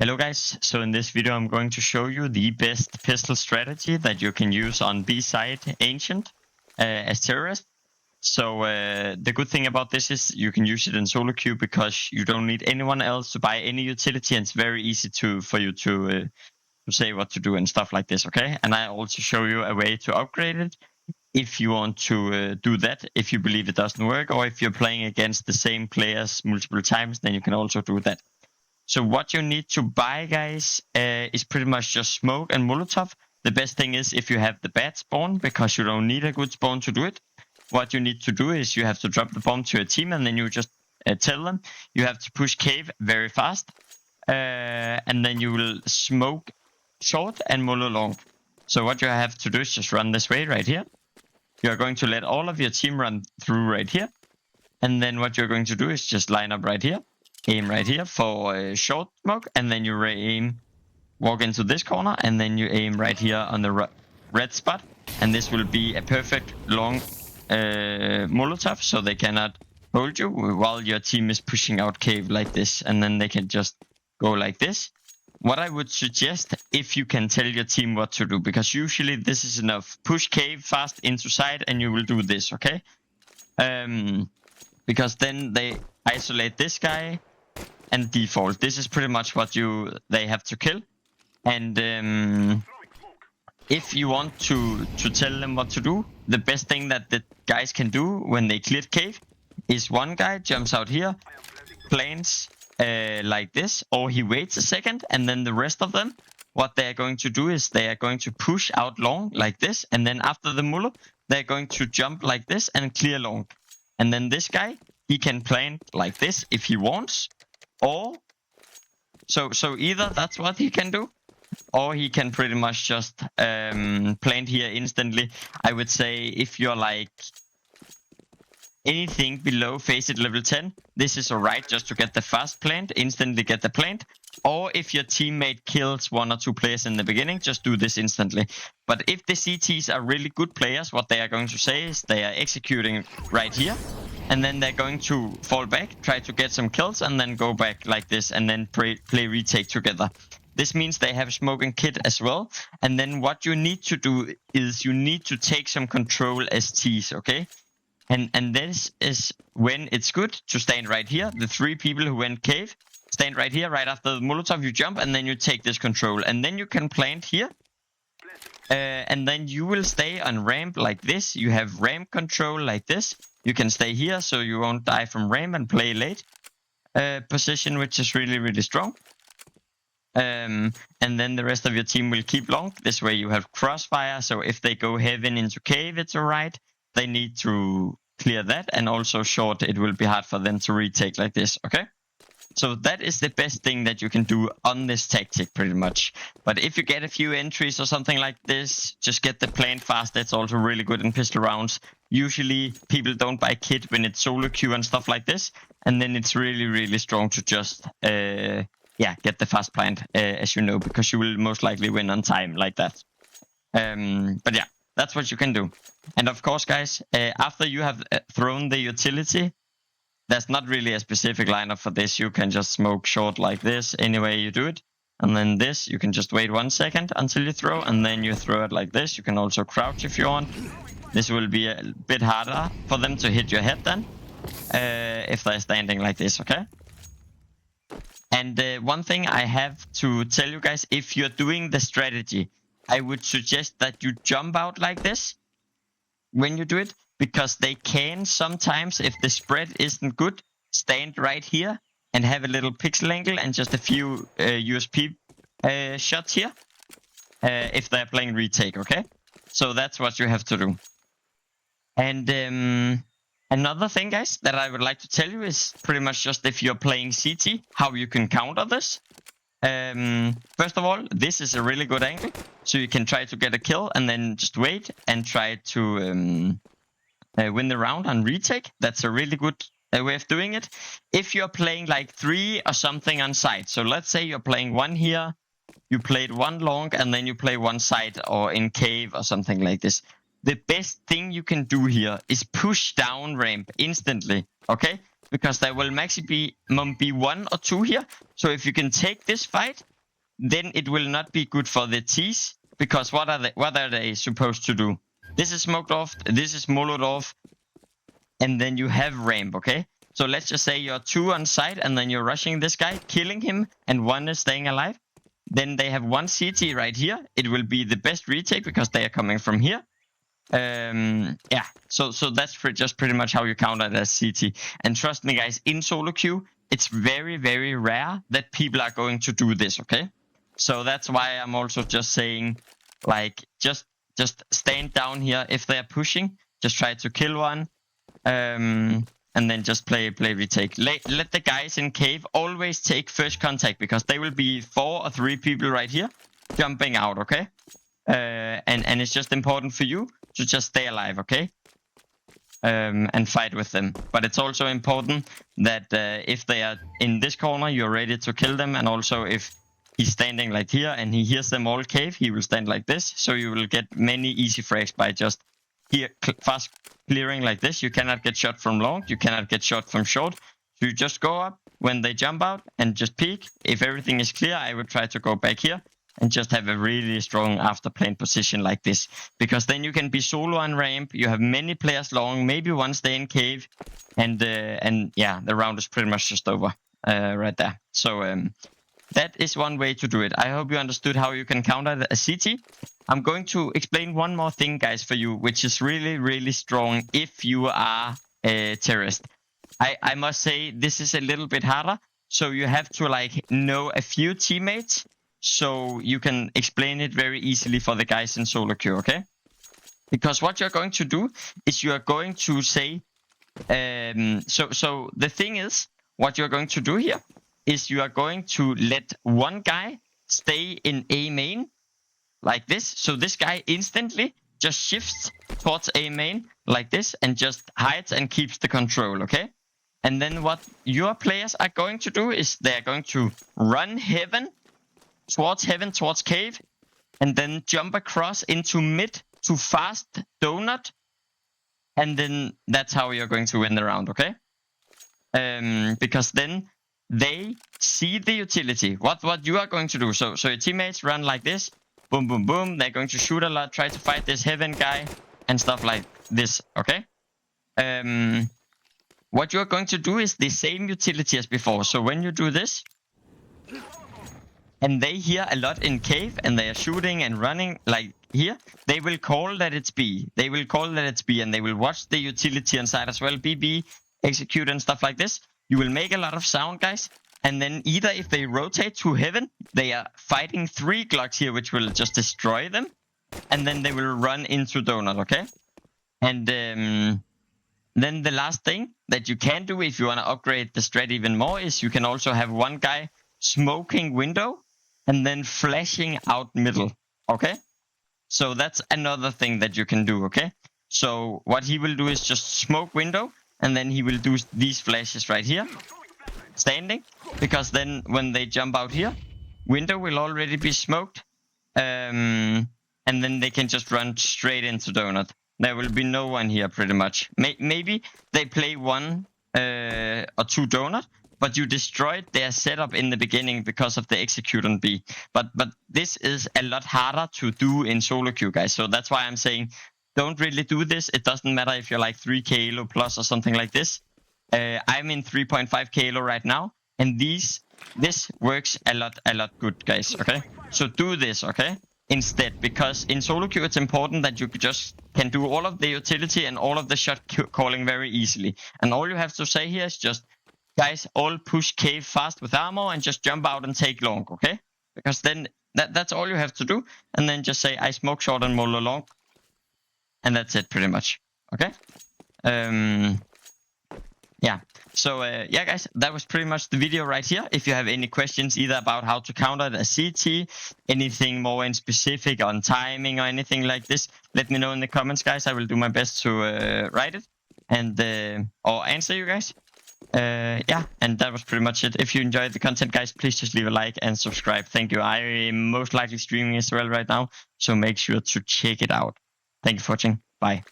Hello guys, so in this video I'm going to show you the best pistol strategy that you can use on B-side Ancient as terrorist. So the good thing about this is you can use it in solo queue because you don't need anyone else to buy any utility, and it's very easy for you to say what to do and stuff like this, okay? And I also show you a way to upgrade it if you want to do that, if you believe it doesn't work, or if you're playing against the same players multiple times, then you can also do that. So what you need to buy, guys, is pretty much just smoke and Molotov. The best thing is if you have the bad spawn, because you don't need a good spawn to do it. What you need to do is you have to drop the bomb to a team, and then you just tell them you have to push cave very fast, and then you will smoke short and molo long. So what you have to do is just run this way right here. You are going to let all of your team run through right here, and then what you're going to do is just line up right here. Aim right here for short smoke, and then you aim, walk into this corner, and then you aim right here on the red spot, and this will be a perfect long Molotov, so they cannot hold you while your team is pushing out cave like this, and then they can just go like this. What I would suggest, if you can tell your team what to do, because usually this is enough. Push cave fast into side, and you will do this, okay? Because then they isolate this guy and default. This is pretty much what they have to kill. And if you want to tell them what to do, the best thing that the guys can do when they clear cave is one guy jumps out here, plants like this, or he waits a second, and then the rest of them, what they are going to do is they are going to push out long like this, and then after the mullah, they're going to jump like this and clear long. And then this guy, he can plant like this if he wants. Or so either that's what he can do, or he can pretty much just plant here instantly. I would say if you're like anything below face it level 10, this is alright just to get the fast plant, instantly get the plant. Or if your teammate kills one or two players in the beginning, just do this instantly. But if the CTs are really good players, what they are going to say is they are executing right here, and then they're going to fall back, try to get some kills, and then go back like this, and then play retake together. This means they have smoke and kit as well. And then what you need to do is you need to take some control as Ts, okay? And this is when it's good to stand right here. The three people who went cave, stand right here, right after the Molotov, you jump, and then you take this control. And then you can plant here. And then you will stay on ramp like this. You have ramp control like this. You can stay here so you won't die from ramp and play late position, which is really, really strong. And then the rest of your team will keep long. This way you have crossfire, so if they go heaven into cave, it's alright. They need to clear that, and also short, it will be hard for them to retake like this, okay? So that is the best thing that you can do on this tactic, pretty much. But if you get a few entries or something like this, just get the plant fast. That's also really good in pistol rounds. Usually people don't buy kit when it's solo queue and stuff like this, and then it's really, really strong to just get the fast plant, as you know, because you will most likely win on time like that. But yeah, that's what you can do. And of course, guys, after you have thrown the utility, there's not really a specific lineup for this. You can just smoke short like this, any way you do it. And then this, you can just wait 1 second until you throw, and then you throw it like this. You can also crouch if you want. This will be a bit harder for them to hit your head then, if they're standing like this, okay? And one thing I have to tell you guys, if you're doing the strategy, I would suggest that you jump out like this when you do it, because they can sometimes, if the spread isn't good, stand right here and have a little pixel angle and just a few USP shots here, if they're playing retake, okay? So that's what you have to do. And another thing, guys, that I would like to tell you is pretty much just if you're playing CT, how you can counter this. First of all, this is a really good angle, so you can try to get a kill and then just wait and try to win the round on retake. That's a really good way of doing it. If you're playing like 3 or something on side, so let's say you're playing 1 here, you played 1 long, and then you play 1 side or in cave or something like this. The best thing you can do here is push down ramp instantly, okay? Because there will maximum be 1 or 2 here. So if you can take this fight, then it will not be good for the T's, because what are they supposed to do? This is smoked off, this is moloed off, and then you have ramp, okay? So let's just say you're 2 on site, and then you're rushing this guy, killing him, and 1 is staying alive. Then they have 1 CT right here. It will be the best retake because they are coming from here. Yeah, so that's just pretty much how you counter it as CT. And trust me, guys, in solo queue, it's very, very rare that people are going to do this, okay? So that's why I'm also just saying, like, just stand down here. If they're pushing, just try to kill 1. And then just play retake. Let the guys in cave always take first contact, because there will be 4 or 3 people right here jumping out, okay? And it's just important for you to just stay alive, okay? And fight with them. But it's also important that if they are in this corner, you're ready to kill them. And also if he's standing like here and he hears them all cave, he will stand like this. So you will get many easy frags by just here fast clearing like this. You cannot get shot from long, you cannot get shot from short. So you just go up when they jump out and just peek. If everything is clear, I would try to go back here and just have a really strong after plane position like this, because then you can be solo on ramp. You have many players long, maybe 1 stay in cave, and yeah, the round is pretty much just over right there. So that is one way to do it. I hope you understood how you can counter a CT. I'm going to explain one more thing, guys, for you, which is really, really strong if you are a terrorist. I must say this is a little bit harder, so you have to like know a few teammates so you can explain it very easily for the guys in solo queue, okay? Because what you're going to do is you are going to say, so the thing is, what you're going to do here is you are going to let 1 guy stay in A main like this. So this guy instantly just shifts towards A main like this and just hides and keeps the control, okay? And then what your players are going to do is they're going to run heaven, towards cave, and then jump across into mid to fast donut. And then that's how you're going to win the round, okay? Because then they see the utility. What you are going to do. So your teammates run like this. Boom, boom, boom. They're going to shoot a lot, try to fight this heaven guy and stuff like this, okay? What you're going to do is the same utility as before. So when you do this, and they hear a lot in cave, and they are shooting and running like here, they will call that it's B. They will call that it's B, and they will watch the utility inside as well. BB, execute and stuff like this. You will make a lot of sound, guys. And then either if they rotate to heaven, they are fighting 3 Glocks here, which will just destroy them. And then they will run into donut, okay? And then the last thing that you can do if you want to upgrade the strat even more is you can also have 1 guy smoking window and then flashing out middle, okay? So that's another thing that you can do, okay? So what he will do is just smoke window, and then he will do these flashes right here, standing, because then when they jump out here, window will already be smoked, and then they can just run straight into donut. There will be no one here pretty much. Maybe they play 1 or 2 donut, but you destroyed their setup in the beginning because of the execute on B. But this is a lot harder to do in solo queue, guys. So that's why I'm saying don't really do this. It doesn't matter if you're like 3k elo plus or something like this. I'm in 3.5k elo right now, and this works a lot good, guys, okay? So do this, okay? Instead, because in solo queue it's important that you just can do all of the utility and all of the shot calling very easily. And all you have to say here is just, guys, all push cave fast with armor and just jump out and take long, okay? Because then that's all you have to do. And then just say, I smoke short and molo long. And that's it pretty much, okay? Yeah, so yeah, guys, that was pretty much the video right here. If you have any questions either about how to counter a CT, anything more in specific on timing or anything like this, let me know in the comments, guys. I will do my best to write it and or answer you guys. Yeah, and that was pretty much it. If you enjoyed the content, guys, please just leave a like and subscribe. Thank you. I am most likely streaming as well right now, so make sure to check it out. Thank you for watching. Bye.